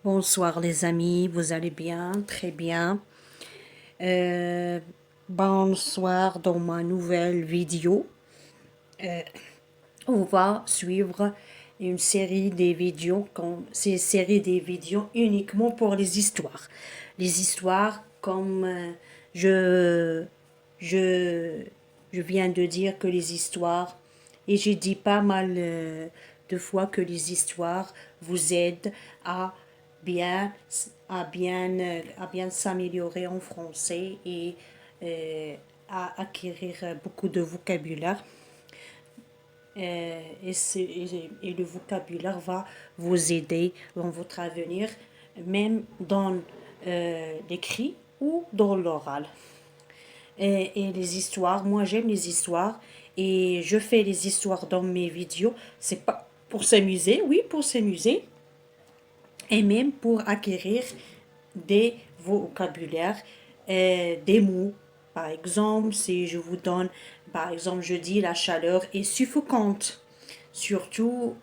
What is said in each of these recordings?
Bonsoir les amis, vous allez bien? Très bien. Euh, Bonsoir dans ma nouvelle vidéo. On va suivre une série des vidéos, ces séries des vidéos uniquement pour les histoires. Les histoires comme je, je, je viens de dire que les histoires, et j'ai dit pas mal de fois que les histoires vous aident à bien, à bien s'améliorer en français et à acquérir beaucoup de vocabulaire. Et le vocabulaire va vous aider dans votre avenir, même dans l'écrit ou dans l'oral. Et les histoires, moi j'aime les histoires et je fais les histoires dans mes vidéos. C'est pas pour s'amuser, oui, pour s'amuser, et même pour acquérir des vocabulaires, des mots. Par exemple, si je vous donne, par exemple, je dis la chaleur est suffocante. Surtout,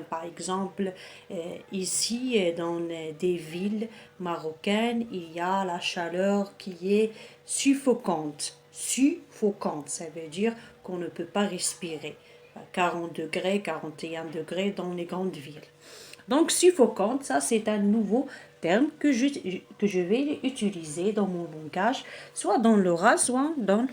par exemple, ici, dans des villes marocaines, il y a la chaleur qui est suffocante. Suffocante, ça veut dire qu'on ne peut pas respirer. 40 degrés, 41 degrés dans les grandes villes. Donc, suffocante, ça c'est un nouveau terme que je vais utiliser dans mon langage, soit dans l'oral, soit dans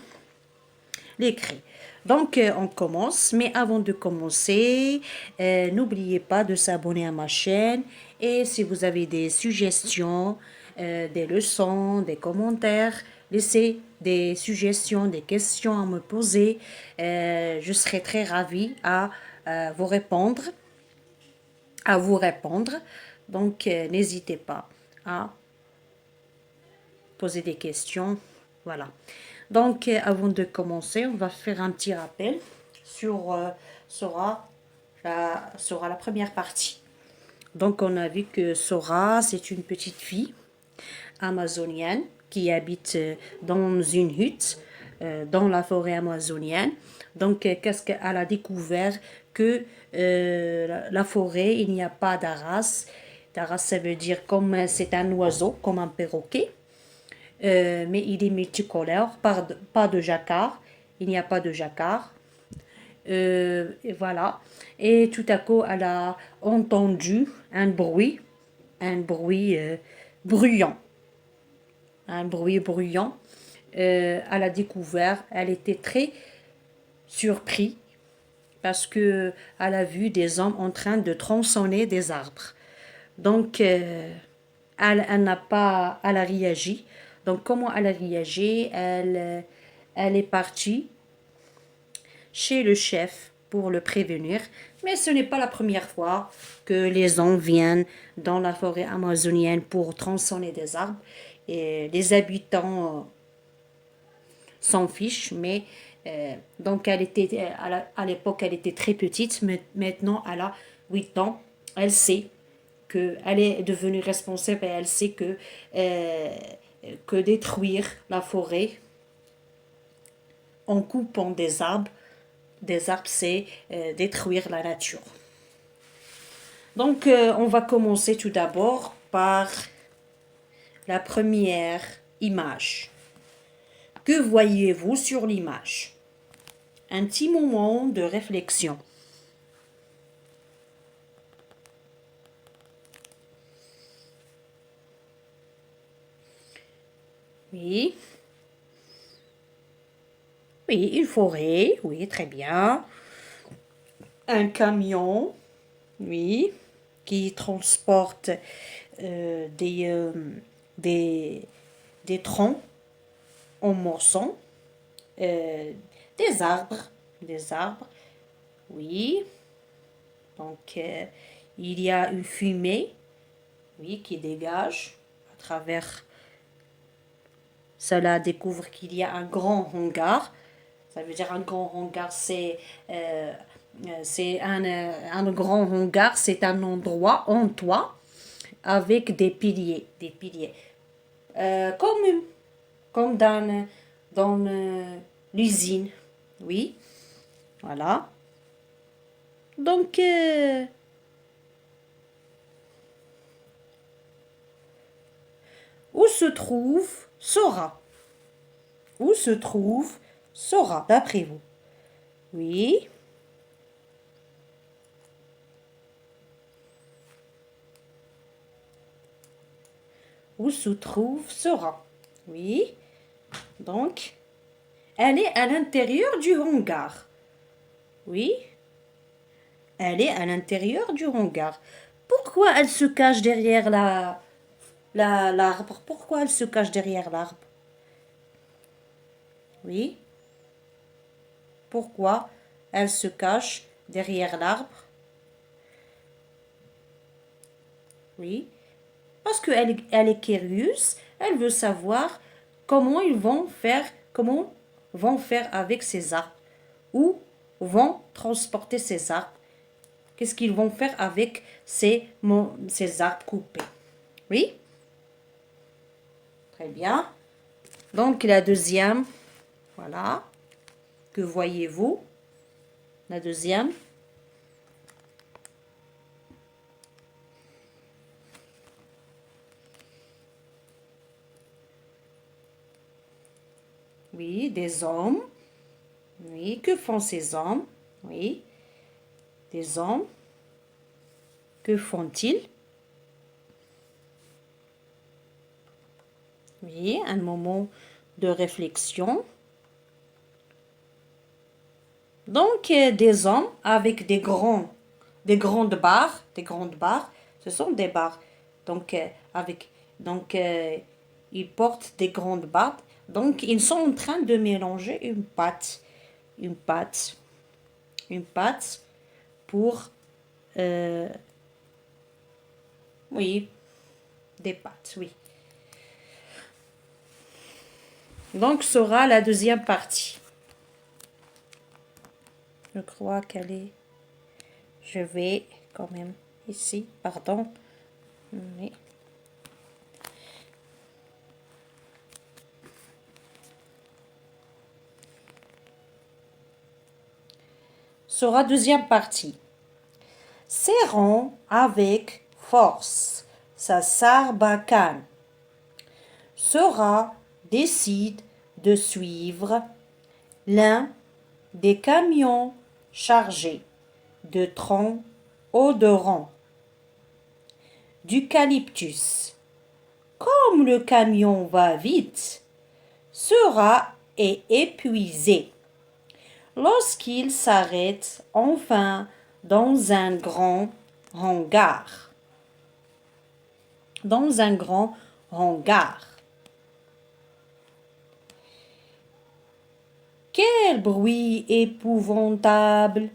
l'écrit. Donc, on commence, mais avant de commencer, n'oubliez pas de s'abonner à ma chaîne. Et si vous avez des suggestions, des leçons, des commentaires, laissez des suggestions, des questions à me poser. Je serai très ravie à vous répondre à vous répondre. Donc, n'hésitez pas à poser des questions. Voilà. Donc, avant de commencer, on va faire un petit rappel sur Sora, sera la première partie. Donc, on a vu que Sora, c'est une petite fille amazonienne qui habite dans une hutte dans la forêt amazonienne. Donc, qu'est-ce qu'elle a découvert? Que la forêt, il n'y a pas d'arras. D'arras, ça veut dire comme c'est un oiseau, comme un perroquet. Mais il est multicolore, pas de jacquard. Il n'y a pas de jacquard. Et voilà. Et tout à coup, elle a entendu un bruit bruyant un bruit bruyant à la découverte. Elle était très surprise parce que elle a vu des hommes en train de tronçonner des arbres. Donc, elle n'a pas, elle a réagi. Donc, comment elle a réagi? Elle est partie chez le chef pour le prévenir. Mais ce n'est pas la première fois que les hommes viennent dans la forêt amazonienne pour tronçonner des arbres. Et les habitants s'en fichent, mais donc elle était, à l'époque, elle était très petite, mais maintenant elle a 8 ans. Elle sait qu'elle est devenue responsable et elle sait que détruire la forêt en coupant des arbres, c'est détruire la nature. Donc, on va commencer tout d'abord par la première image. Que voyez-vous sur l'image? Un petit moment de réflexion. Oui, oui, une forêt, oui, très bien. Un camion, oui, qui transporte euh, des, euh, des, des troncs en morceaux, euh, des arbres, oui. Donc, il y a une fumée, oui, qui dégage à travers. Cela découvre qu'il y a un grand hangar. Ça veut dire un grand hangar, c'est un grand hangar, c'est un endroit en toit avec des piliers, comme dans l'usine, oui, voilà. Donc se trouve Sora? Où se trouve Sora, d'après vous? Oui. Où se trouve Sora? Oui. Donc, elle est à l'intérieur du hangar. Oui. Elle est à l'intérieur du hangar. Pourquoi elle se cache derrière l'arbre? Pourquoi elle se cache derrière l'arbre? Oui. Pourquoi elle se cache derrière l'arbre? Oui. Parce elle est curieuse. Elle veut savoir comment vont faire avec ces arbres. Où vont transporter ces arbres. Qu'est-ce qu'ils vont faire avec ces arbres coupés? Oui? Très bien. Donc la deuxième, voilà. Que voyez-vous? La deuxième. Oui, des hommes. Oui, que font ces hommes? Oui, des hommes. Que font-ils? Oui, un moment de réflexion. Donc, des hommes avec des grandes barres, ce sont des barres. Donc, ils portent des grandes barres. Donc, ils sont en train de mélanger une pâte, une pâte pour, euh, oui, des pâtes, oui. Donc, sera la deuxième partie. Je crois qu'elle est... Je vais quand même ici, pardon. Oui. Sera deuxième partie. Serrons avec force sa sarbacane. Sora décide de suivre l'un des camions chargés de troncs odorants d'eucalyptus. Comme le camion va vite, Sora est épuisé. Lorsqu'il s'arrête enfin dans un grand hangar. Dans un grand hangar. Quel bruit épouvantable!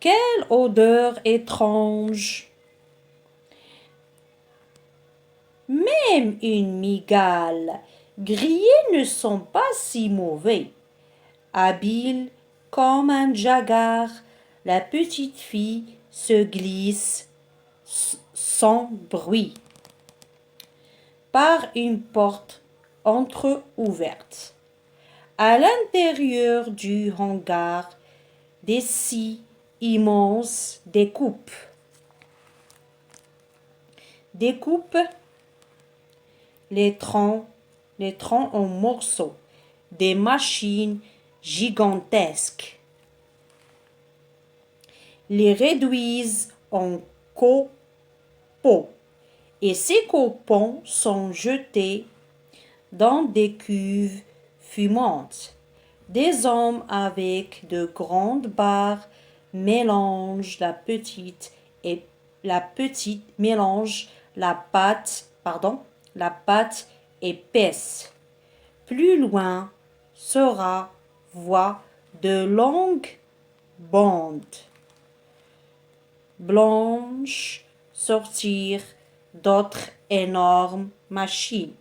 Quelle odeur étrange! Même une migale grillée ne sont pas si mauvais. Habile comme un jaguar, la petite fille se glisse sans bruit par une porte entre-ouverte. À l'intérieur du hangar, des scies immenses découpent les troncs en morceaux, des machines gigantesques les réduisent en copeaux et ces copeaux sont jetés dans des cuves fumantes. Des hommes avec de grandes barres mélangent la pâte épaisse. Plus loin, Sora voit de longues bandes blanches sortir d'autres énormes machines.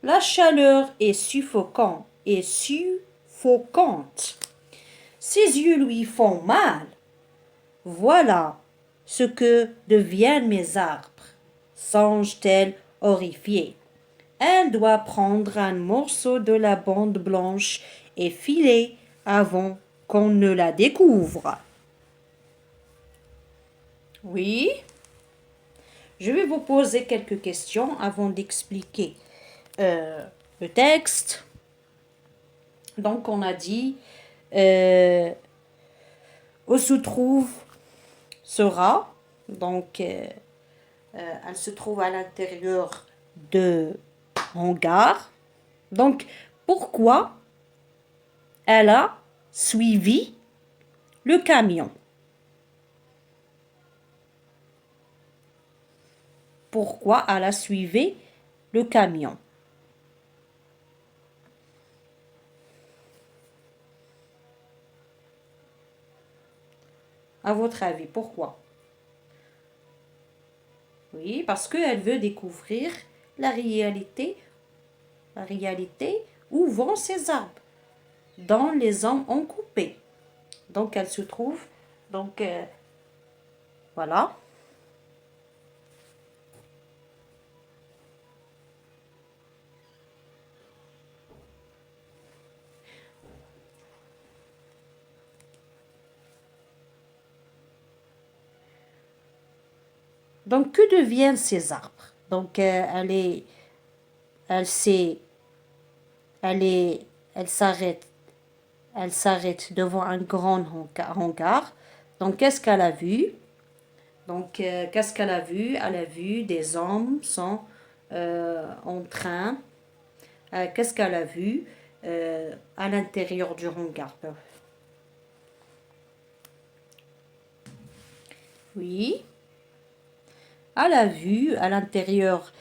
La chaleur est suffocante Ses yeux lui font mal. Voilà ce que deviennent mes arbres, songe-t-elle horrifiée. Elle doit prendre un morceau de la bande blanche et filer avant qu'on ne la découvre. Oui, Je vais vous poser quelques questions avant d'expliquer le texte. Donc, on a dit où se trouve sera. Donc, elle se trouve à l'intérieur de hangar. Donc, pourquoi elle a suivi le camion? Pourquoi elle a suivi le camion? À votre avis, pourquoi? Oui, parce qu'elle veut découvrir la réalité où vont ces arbres, dont les hommes ont coupé. Donc, elle se trouve, donc, voilà. Donc, que deviennent ces arbres? Donc, elle s'est, elle est, elle s'arrête devant un grand hangar. Donc, qu'est-ce qu'elle a vu? Donc, qu'est-ce qu'elle a vu? Elle a vu des hommes sont en train. Qu'est-ce qu'elle a vu à l'intérieur du hangar? Oui, elle a vu à l'intérieur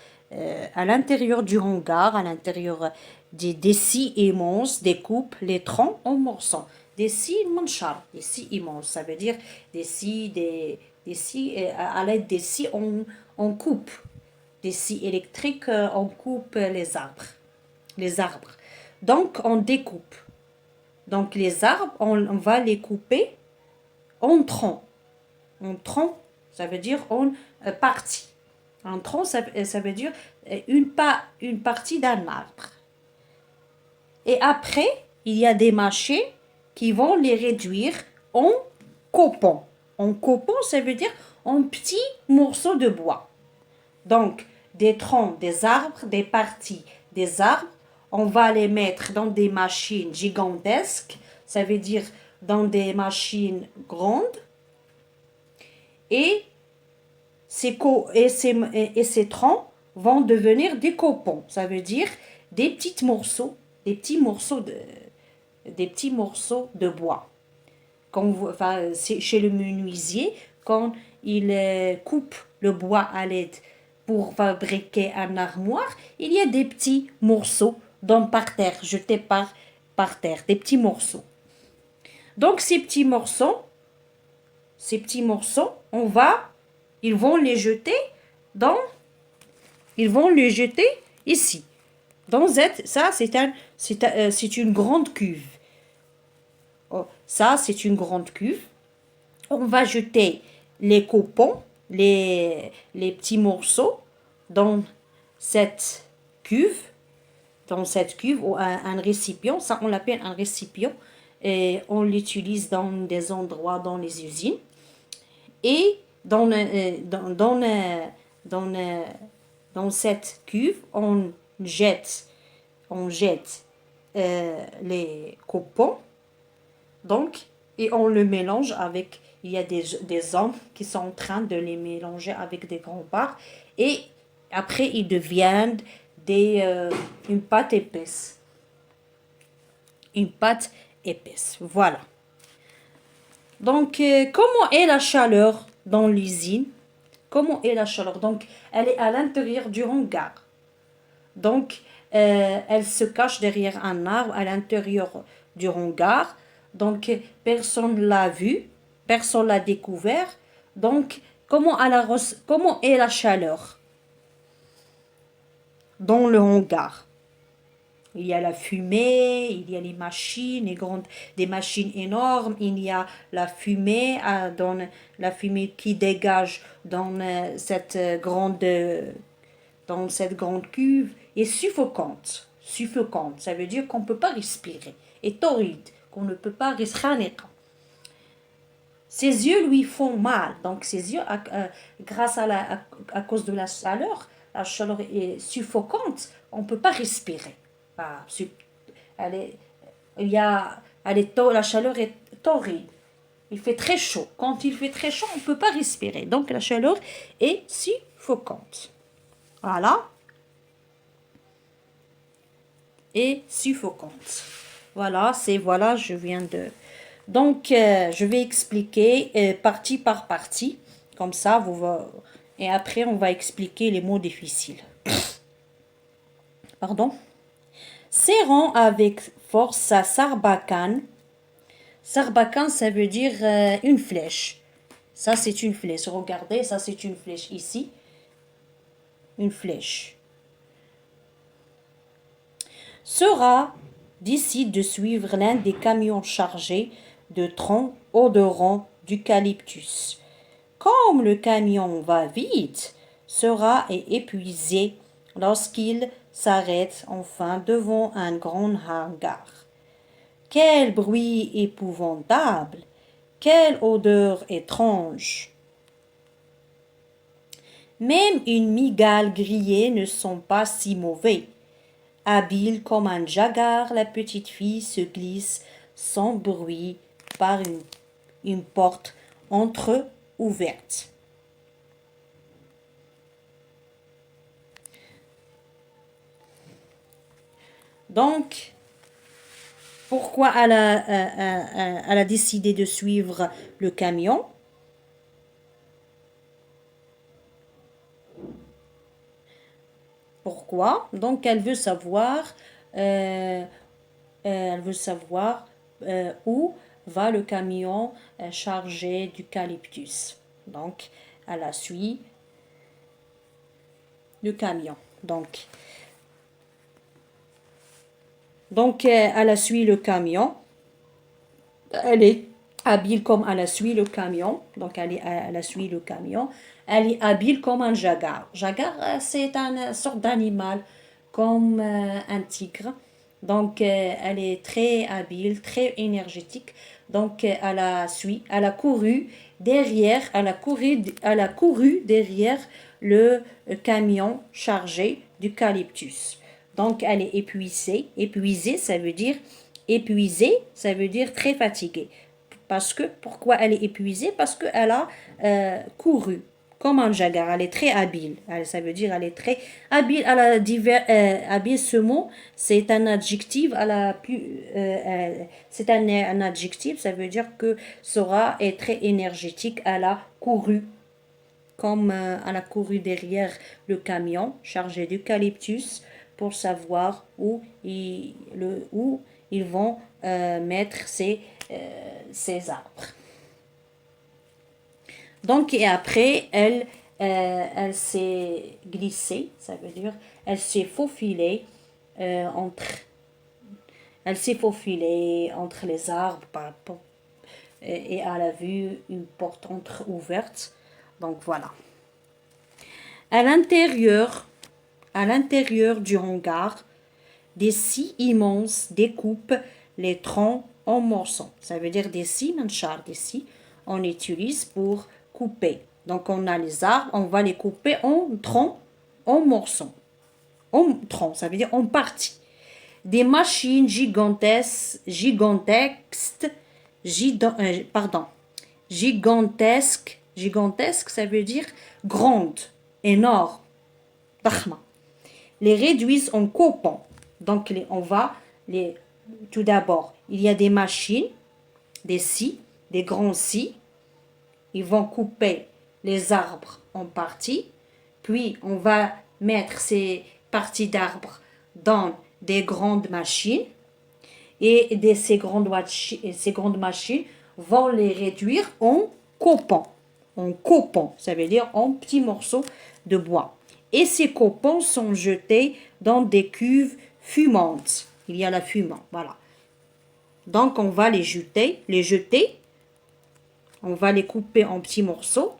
du hangar, à l'intérieur des scies immenses, découpe les troncs en morceaux. Des scies manchar, des scies immenses, ça veut dire des scies, à l'aide des scies, on coupe. Des scies électriques, on coupe les arbres. Les arbres. Donc, on découpe. Donc, les arbres, on va les couper en troncs. En tronc, ça veut dire en partie. Un tronc, ça veut dire une partie d'un arbre. Et après, il y a des machines qui vont les réduire en copeaux. En copeaux, ça veut dire en petits morceaux de bois. Donc, des troncs, des arbres, des parties des arbres, on va les mettre dans des machines gigantesques, ça veut dire dans des machines grandes, et ces troncs vont devenir des copons, ça veut dire des petits morceaux, des petits morceaux de bois. Enfin, chez le menuisier, quand il coupe le bois à l'aide pour fabriquer un armoire, il y a des petits morceaux par terre, jetés par terre, des petits morceaux. Donc ces petits morceaux, ils vont les jeter dans, ils vont les jeter ici. Ça, c'est une grande cuve. Oh, ça, c'est une grande cuve. On va jeter les copons, les petits morceaux dans cette cuve, ou un récipient. Ça, on l'appelle un récipient. Et on l'utilise dans des endroits, dans les usines. Et dans, dans cette cuve, on jette les copons. Donc, et on le mélange avec, il y a des hommes qui sont en train de les mélanger avec des grands barres. Et après, ils deviennent une pâte épaisse. Une pâte épaisse, voilà. Donc, comment est la chaleur dans l'usine? Comment est la chaleur? Donc, elle est à l'intérieur du hangar. Donc, elle se cache derrière un arbre à l'intérieur du hangar. Donc, personne l'a vue, personne l'a découvert. Donc, comment est la chaleur dans le hangar? Il y a la fumée, il y a les machines, des machines énormes. Il y a la fumée, la fumée qui dégage dans cette grande cuve est suffocante. Suffocante, ça veut dire qu'on ne peut pas respirer. Et torride, qu'on ne peut pas respirer. Ses yeux lui font mal. Donc, ses yeux, grâce à cause de la chaleur est suffocante, on ne peut pas respirer. Ah, elle est, il y a, la chaleur est torride. Il fait très chaud. Quand il fait très chaud, on ne peut pas respirer. Donc, la chaleur est suffocante. Voilà. Et suffocante. Voilà, je viens de... Donc, je vais expliquer partie par partie. Comme ça, et après, on va expliquer les mots difficiles. Pardon. Serrant avec force sa sarbacane. Sarbacane, ça veut dire une flèche. Ça, c'est une flèche. Regardez, ça, c'est une flèche ici. Une flèche. Sera décide de suivre l'un des camions chargés de troncs odorants d'eucalyptus. Comme le camion va vite, Sera est épuisé lorsqu'il s'arrête enfin devant un grand hangar. Quel bruit épouvantable! Quelle odeur étrange! Même une migale grillée ne sent pas si mauvais. Habile comme un jaguar, la petite fille se glisse sans bruit par une porte entre-ouverte. Donc, pourquoi elle a décidé de suivre le camion? Pourquoi? Donc, elle veut savoir où va le camion chargé d'eucalyptus. Donc, elle a suivi le camion. Donc, elle a suivi le camion. Elle est habile comme elle a suivi le camion. Donc, elle a suivi le camion. Elle est habile comme un jaguar. Jaguar, c'est une sorte d'animal comme un tigre. Donc, elle est très habile, très énergétique. Donc, elle a couru derrière le camion chargé d'eucalyptus. Donc, elle est épuisée. Épuisée, ça veut dire très fatiguée. Pourquoi elle est épuisée? Parce qu'elle a couru comme un jaguar. Elle est très habile. Ça veut dire elle est très habile. Habile, ce mot, c'est un adjectif. C'est un adjectif. Ça veut dire que Sora est très énergétique. Elle a couru elle a couru derrière le camion chargé d'eucalyptus pour savoir où ils vont mettre ces arbres. Donc, et après, elle s'est glissée, ça veut dire, elle s'est faufilée entre les arbres et elle a vu une porte entre-ouverte. Donc, voilà. À l'intérieur du hangar, des scies immenses découpent les troncs en morceaux. Ça veut dire des scies, des scies, on utilise pour couper. Donc, on a les arbres, on va les couper en troncs, en morceaux. En troncs, ça veut dire en parties. Des machines gigantesques, ça veut dire grande, énorme, les réduisent en coupons. Donc, tout d'abord, il y a des machines, des scies, des grands scies. Ils vont couper les arbres en parties. Puis, on va mettre ces parties d'arbres dans des grandes machines. Et ces grandes machines vont les réduire en coupons. En coupons, ça veut dire en petits morceaux de bois. Et ces coupons sont jetés dans des cuves fumantes. Il y a la fumant, voilà. Donc, on va les jeter. On va les couper en petits morceaux.